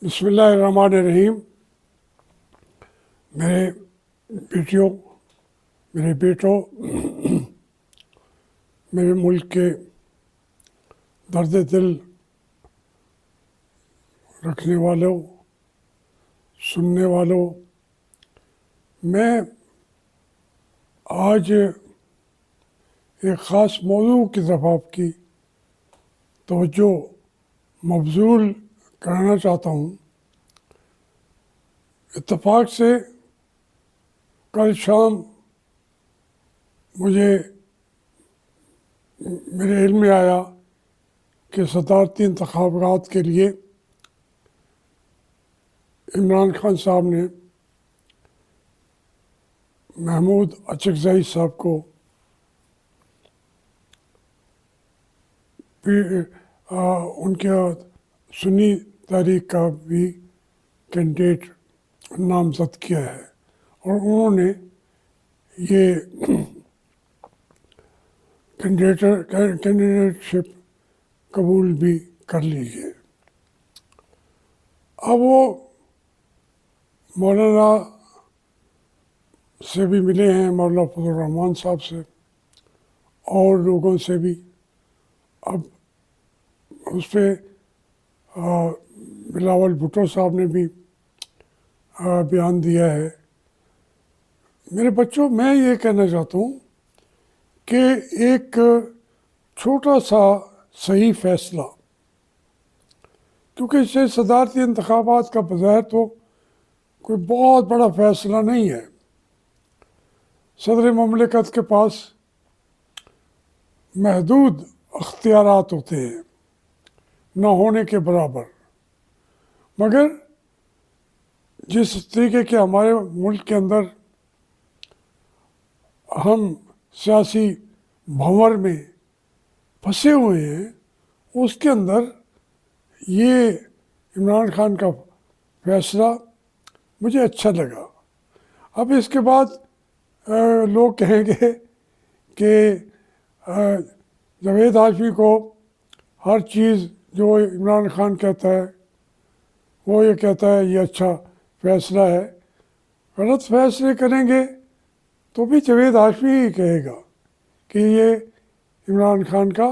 बिस्मिल्लाहिर्रहमानिर्रहीम। मेरे बेटियों, मेरे बेटों, मेरे मुल्क के दर्द दिल रखने वालों, सुनने वालों, मैं आज एक ख़ास मौजू की तरफ आपकी तवज्जो मबज़ूल कराना चाहता हूँ। इत्तेफाक से कल शाम मुझे मेरे इल्म में आया कि सदारती इंतखाबात के लिए इमरान खान साहब ने महमूद अचकज़ई साहब को उनके सुन्नी तहरीक का भी कैंडिडेट नामजद किया है और उन्होंने ये कैंडिडेटशिप कबूल भी कर ली है। अब वो मौलाना से भी मिले हैं, मौलाना फजल रहमान साहब से और लोगों से भी। अब उस पर बिलावल भुट्टो साहब ने भी बयान दिया है। मेरे बच्चों, मैं ये कहना चाहता हूँ कि एक छोटा सा सही फैसला, क्योंकि इससे सदारती इंतखाबात का बज़ाहिर तो कोई बहुत बड़ा फैसला नहीं है। सदर ममलिकत के पास महदूद अख्तियारात होते हैं, न होने के बराबर, मगर जिस तरीके के हमारे मुल्क के अंदर हम सियासी भंवर में फंसे हुए हैं, उसके अंदर ये इमरान खान का फैसला मुझे अच्छा लगा। अब इसके बाद लोग कहेंगे कि जावेद हाशमी को हर चीज़ जो इमरान खान कहता है वो ये कहता है ये अच्छा फैसला है। गलत फैसले करेंगे तो भी जावेद हाशमी ही कहेगा कि ये इमरान खान का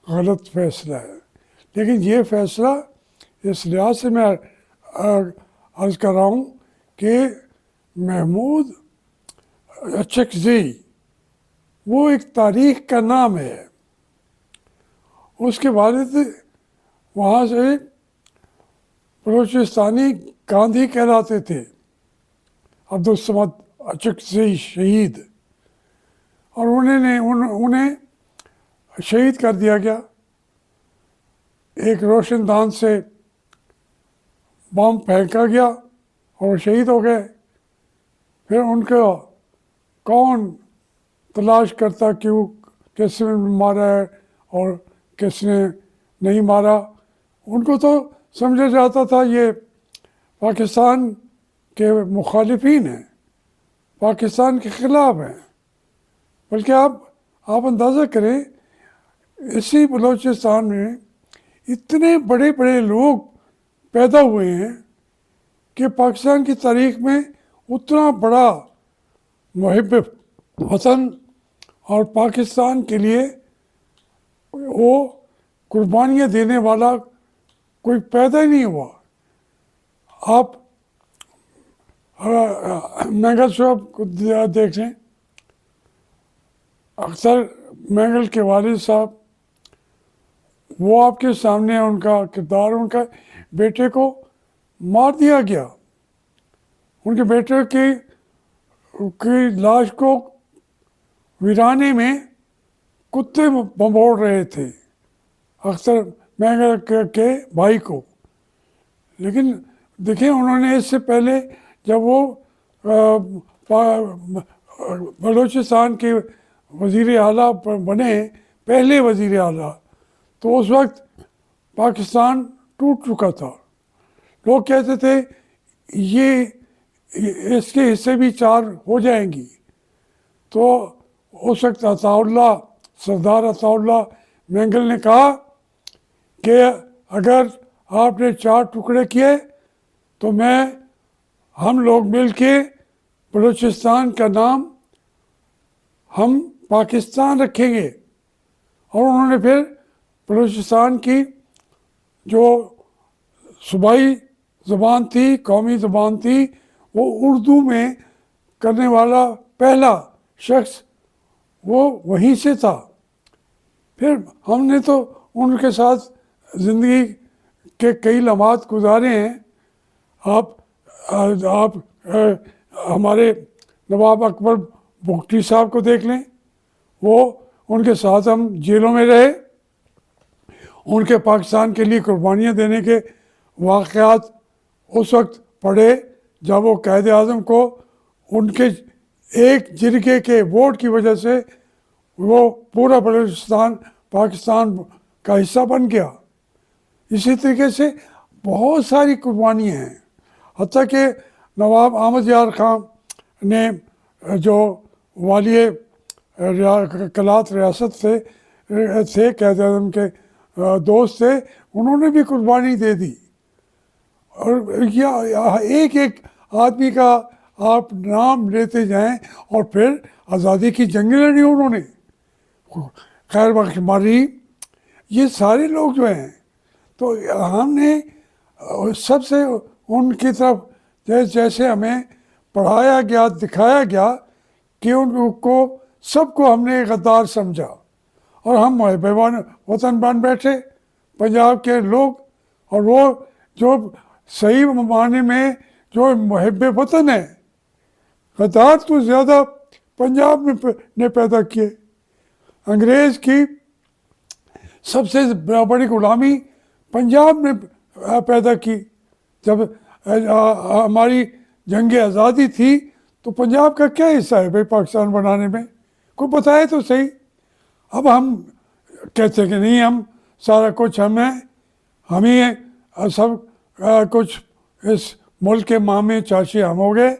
गलत फैसला है। लेकिन ये फैसला इस लिहाज से मैं अर्ज़ कर रहा हूँ कि महमूद अचकज़ई वो एक तारीख़ का नाम है। उसके वालिद वहाँ से बलोचिस्तानी गांधी कहलाते थे, अब्दुल समद अचकज़ई शहीद, और उन्हें शहीद कर दिया गया। एक रोशनदान से बम फेंका गया और वो शहीद हो गए। फिर उनका कौन तलाश करता कि वो किसने मारा है और किसने नहीं मारा। उनको तो समझा जाता था ये पाकिस्तान के मुखालिफिन हैं, पाकिस्तान के ख़िलाफ़ हैं। बल्कि आप अंदाज़ा करें, इसी बलोचिस्तान में इतने बड़े बड़े लोग पैदा हुए हैं कि पाकिस्तान की तारीख़ में उतना बड़ा मुहिब वतन और पाकिस्तान के लिए वो कुर्बानियाँ देने वाला कोई पैदा ही नहीं हुआ। आप मैंगल साहब को देख लें, अक्सर मैंगल के वालिद साहब, वो आपके सामने उनका किरदार, उनका बेटे को मार दिया गया। उनके बेटे की लाश को वीराने में कुत्ते भंभोड़ रहे थे, अक्सर मैंगल के भाई को। लेकिन देखिए, उन्होंने इससे पहले जब वो बलूचिस्तान के वज़ीर आला बने, पहले वज़ीर आला, तो उस वक्त पाकिस्तान टूट चुका था। लोग कहते थे ये इसके हिस्से भी 4 हो जाएंगी। तो उस वक्त सरदार अताउल्लाह मैंगल ने कहा कि अगर आपने 4 टुकड़े किए तो हम लोग मिलके बलूचिस्तान का नाम हम पाकिस्तान रखेंगे। और उन्होंने फिर बलूचिस्तान की जो सूबाई ज़बान थी, कौमी ज़बान थी, वो उर्दू में करने वाला पहला शख्स वो वहीं से था। फिर हमने तो उनके साथ ज़िंदगी के कई लम्हात गुजारे हैं। आप हमारे नवाब अकबर बुगटी साहब को देख लें, वो उनके साथ हम जेलों में रहे, उनके पाकिस्तान के लिए कुर्बानियाँ देने के वाक़यात उस वक्त पढ़े जब वो कायद आज़म को उनके एक जिरगे के वोट की वजह से वो पूरा बलूचिस्तान पाकिस्तान का हिस्सा बन गया। इसी तरीके से बहुत सारी कुर्बानियाँ हैं। हत्ता कि नवाब अहमद यार खान ने जो वाली कलात रियासत थे कायद आज़म के दोस्त थे, उन्होंने भी कुर्बानी दे दी। और एक एक आदमी का आप नाम लेते जाएं और फिर आज़ादी की जंग लड़ी उन्होंने, खैर बख्शमारी, ये सारे लोग जो हैं। तो हमने सबसे उनकी तरफ जैसे हमें पढ़ाया गया, दिखाया गया कि उनको सबको हमने गद्दार समझा और हम मुहब्बे वतन बन बैठे पंजाब के लोग। और वो जो सही माने में जो मुहब्बे वतन है, गद्दार तो ज़्यादा पंजाब में ने पैदा किए। अंग्रेज़ की सबसे बड़ी गुलामी पंजाब में पैदा की। जब हमारी जंग आज़ादी थी तो पंजाब का क्या हिस्सा है भाई पाकिस्तान बनाने में, कोई बताए तो सही। अब हम कहते हैं कि नहीं, हम सारा कुछ हम हैं, हम ही हैं सब कुछ, इस मुल्क के मामे चाचे हम हो गए।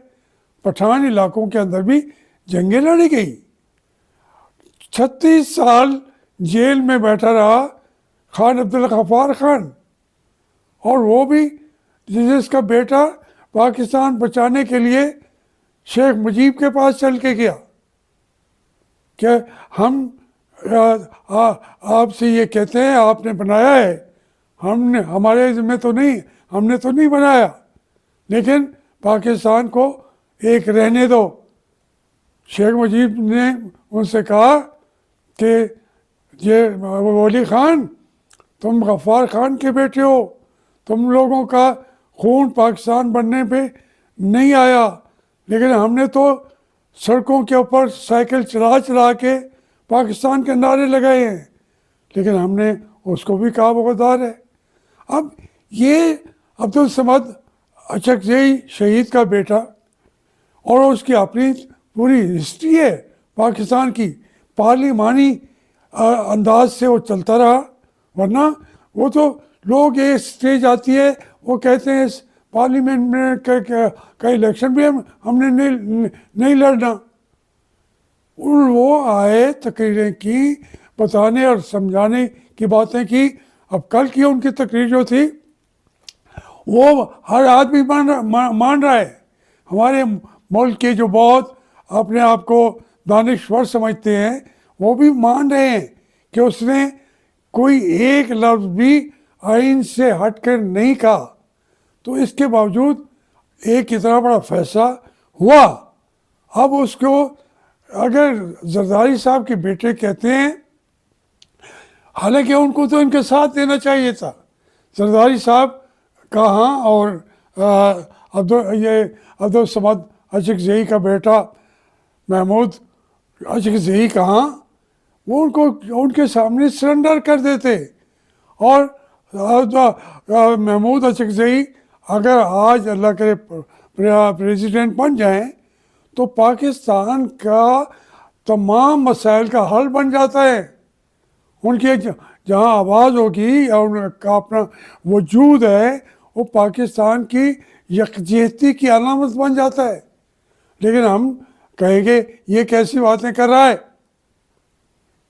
पठान इलाकों के अंदर भी जंगें लड़ी गई। 36 साल जेल में बैठा रहा खान अब्दुल गफ्फार खान, और वो भी जिसका बेटा पाकिस्तान बचाने के लिए शेख मुजीब के पास चल के गया। क्या हम आपसे ये कहते हैं आपने बनाया है, हमने हमारे ज़िम्मे तो नहीं, हमने तो नहीं बनाया, लेकिन पाकिस्तान को एक रहने दो। शेख मुजीब ने उनसे कहा कि ये वली खान, तुम गफ्फार खान के बेटे हो, तुम लोगों का खून पाकिस्तान बनने पे नहीं आया, लेकिन हमने तो सड़कों के ऊपर साइकिल चला चला के पाकिस्तान के नारे लगाए हैं, लेकिन हमने उसको भी कहा वो गद्दार है। अब ये अब्दुल समद अचकज़ई शहीद का बेटा, और उसकी अपनी पूरी हिस्ट्री है पाकिस्तान की, पार्लिमानी अंदाज से वो चलता रहा। वरना वो तो लोग ये स्टेज आती है, वो कहते हैं इस पार्लियामेंट में का इलेक्शन भी हमने नहीं लड़ना। वो आए तकरीरें की, बताने और समझाने की बातें की। अब कल की उनकी तकरीर जो थी वो हर आदमी मान रहा है। हमारे मुल्क के जो बहुत अपने आप को दानिश्वर समझते हैं वो भी मान रहे हैं कि उसने कोई एक लफ्ज़ भी आइन से हटकर नहीं कहा। तो इसके बावजूद एक इतना बड़ा फैसला हुआ। अब उसको अगर जरदारी साहब के बेटे कहते हैं, हालांकि उनको तो इनके साथ देना चाहिए था, जरदारी साहब कहाँ और अब्दुल समद अचकज़ई का बेटा महमूद अचकज़ई कहाँ, वो उनको उनके सामने सरेंडर कर देते। और महमूद अचकज़ई अगर आज अल्लाह के प्रेसिडेंट बन जाएं तो पाकिस्तान का तमाम मसाइल का हल बन जाता है। उनकी जहाँ आवाज़ होगी या उनका अपना वजूद है, वो पाकिस्तान की यकजहती की अलामत बन जाता है। लेकिन हम कहेंगे ये कैसी बातें कर रहा है,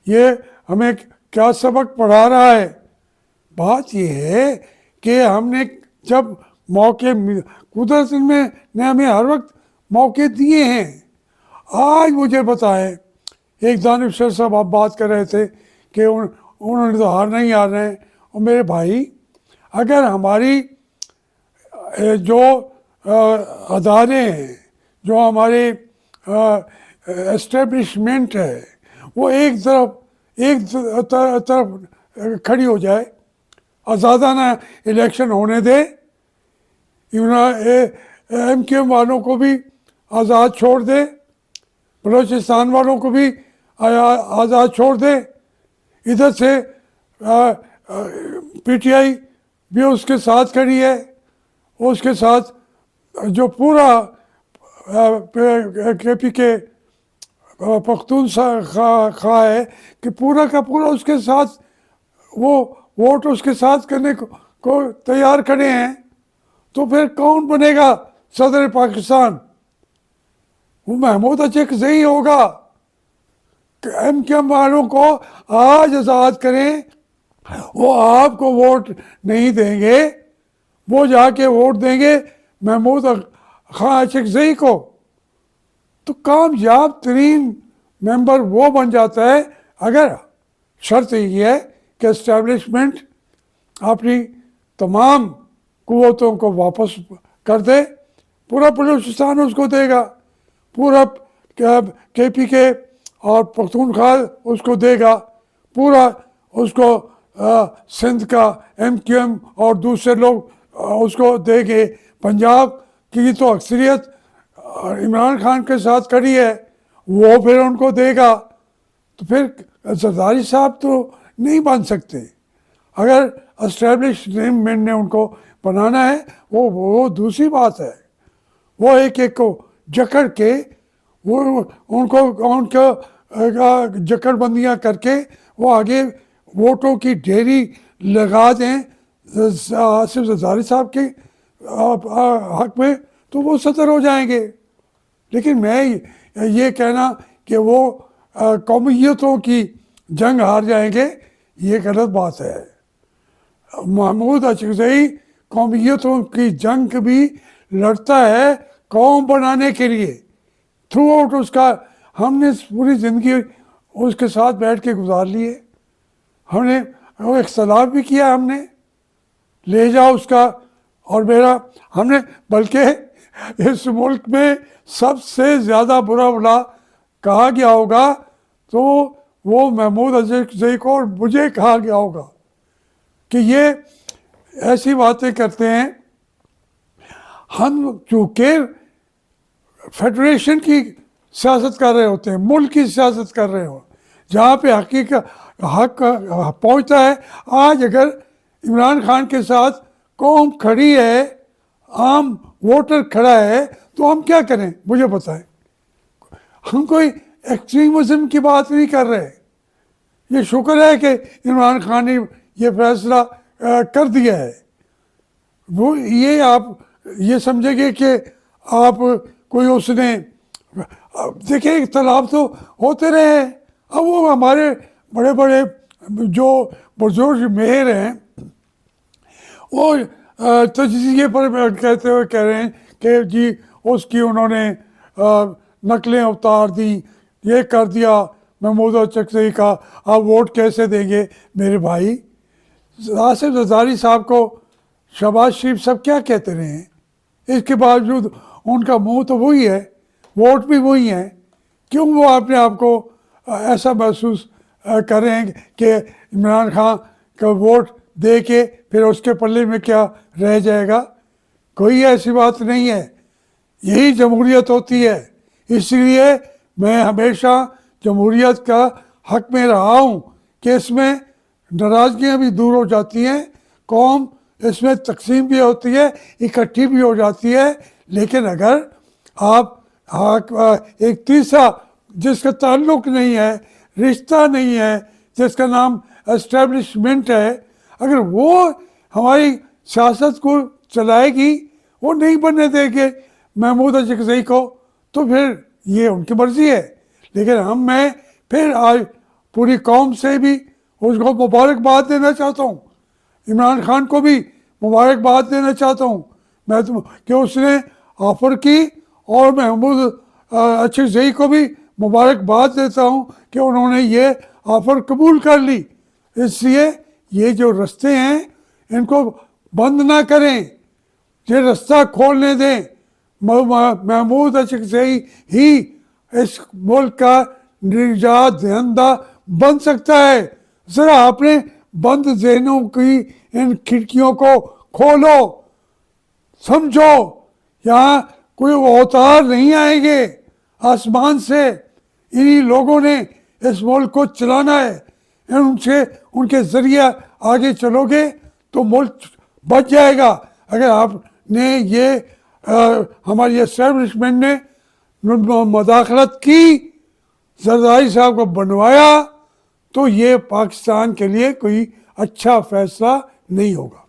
ये हमें क्या सबक पढ़ा रहा है। बात यह है कि हमने जब मौके कुदरत ने हमें हर वक्त मौके दिए हैं। आज मुझे बताएं, एक दानिश साहब आप बात कर रहे थे कि उन्होंने तो हारना ही हारना है। और मेरे भाई, अगर हमारी जो अदारे हैं, जो हमारे एस्टेब्लिशमेंट है, वो एक तरफ खड़ी हो जाए, आज़ादाना इलेक्शन होने दे, MQM वालों को भी आज़ाद छोड़ दे, बलूचिस्तान वालों को भी आज़ाद छोड़ दे, इधर से PTI भी उसके साथ खड़ी है, उसके साथ जो पूरा KP के पख्तूनख्वा है कि पूरा का पूरा उसके साथ वो वोट उसके साथ करने को तैयार खड़े हैं, तो फिर कौन बनेगा सदर पाकिस्तान? वो महमूद अचकज़ई होगा। MQM वालों को आज आज़ाद करें, वो आपको वोट नहीं देंगे, वो जाके वोट देंगे महमूद खान अचकज़ई को। तो कामयाब तरीन मेंबर वो बन जाता है अगर शर्त ये है कि एस्टेब्लिशमेंट अपनी तमाम कुव्वतों को वापस कर दे। पूरा बलूचिस्तान उसको देगा, पूरा KP के और पख्तूनख्वा उसको देगा, पूरा उसको सिंध का MQM और दूसरे लोग उसको देंगे। पंजाब की तो अक्सरियत इमरान खान के साथ खड़ी है, वो फिर उनको देगा। तो फिर जरदारी साहब तो नहीं बन सकते। अगर एस्टेब्लिशमेंट ने उनको बनाना है, वो दूसरी बात है। वो एक एक को जकड़ के उनको जकड़बंदियाँ करके वो आगे वोटों की ढेरी लगा दें आसिफ जरदारी साहब के हक में, तो वो सदर हो जाएंगे। लेकिन मैं ये कहना कि वो कौमियतों की जंग हार जाएंगे, ये गलत बात है। महमूद अचकज़ई कौमियतों की जंग भी लड़ता है कौम बनाने के लिए। थ्रू आउट उसका हमने पूरी ज़िंदगी उसके साथ बैठ के गुजार लिए, हमने वो इख्तलाफ भी किया, हमने लहजा उसका और मेरा, हमने बल्कि इस मुल्क में सबसे ज़्यादा बुरा भला कहा गया होगा तो वो महमूद अचकज़ई को और मुझे कहा गया होगा कि ये ऐसी बातें करते हैं। हम चूँकि फेडरेशन की सियासत कर रहे होते हैं, मुल्क की सियासत कर रहे हो, जहाँ पे हक पहुँचता है। आज अगर इमरान खान के साथ कौम खड़ी है, आम वोटर खड़ा है, तो हम क्या करें? मुझे बताएं। हम कोई एक्सट्रीमिज्म की बात नहीं कर रहे। ये शुक्र है कि इमरान खान ने ये फैसला कर दिया है। वो ये आप ये समझेंगे कि आप कोई उसने, देखिए इख्तलाफ तो होते रहे हैं। अब वो हमारे बड़े बड़े जो बुजुर्ग मेहर हैं, वो तजिए पर कहते हुए कह रहे हैं कि जी उसकी उन्होंने नकलें उतार दी, ये कर दिया महमूद अचकज़ई का, आप वोट कैसे देंगे? मेरे भाई, आसिफ जरदारी साहब को शहबाज शरीफ सब क्या कहते रहे हैं, इसके बावजूद उनका मुंह तो वही है, वोट भी वही है। क्यों वो अपने आप को ऐसा महसूस कर रहे हैं कि इमरान खान का वोट दे के फिर उसके पल्ले में क्या रह जाएगा? कोई ऐसी बात नहीं है। यही जमहूरियत होती है। इसलिए मैं हमेशा जमहूरियत का हक में रहा हूँ कि इसमें नाराज़गियाँ भी दूर हो जाती हैं, कौम इसमें तकसीम भी होती है, इकट्ठी भी हो जाती है। लेकिन अगर आप एक तीसरा जिसका ताल्लुक़ नहीं है, रिश्ता नहीं है, जिसका नाम एस्टेब्लिशमेंट है, अगर वो हमारी सियासत को चलाएगी, वो नहीं बनने देंगे महमूद अचकज़ई को, तो फिर ये उनकी मर्ज़ी है। लेकिन मैं फिर आज पूरी कौम से भी उसको मुबारकबाद देना चाहता हूँ, इमरान खान को भी मुबारकबाद देना चाहता हूँ। मैं तुम कि उसने ऑफ़र की, और महमूद अचकज़ई को भी मुबारकबाद देता हूँ कि उन्होंने ये ऑफ़र कबूल कर ली। इसलिए ये जो रास्ते हैं इनको बंद ना करें, ये रास्ता खोलने दें। महमूद अचकज़ई ही इस मुल्क का निजात दहिंदा बन सकता है। ज़रा अपने बंद जहनों की इन खिड़कियों को खोलो, समझो यहाँ कोई अवतार नहीं आएंगे आसमान से, इन्हीं लोगों ने इस मुल्क को चलाना है। उनसे उनके ज़रिए आगे चलोगे तो मुल्क बच जाएगा। अगर आपने ये हमारी एस्टेब्लिशमेंट ने मदाखलत की, जरदारी साहब को बनवाया, तो ये पाकिस्तान के लिए कोई अच्छा फैसला नहीं होगा।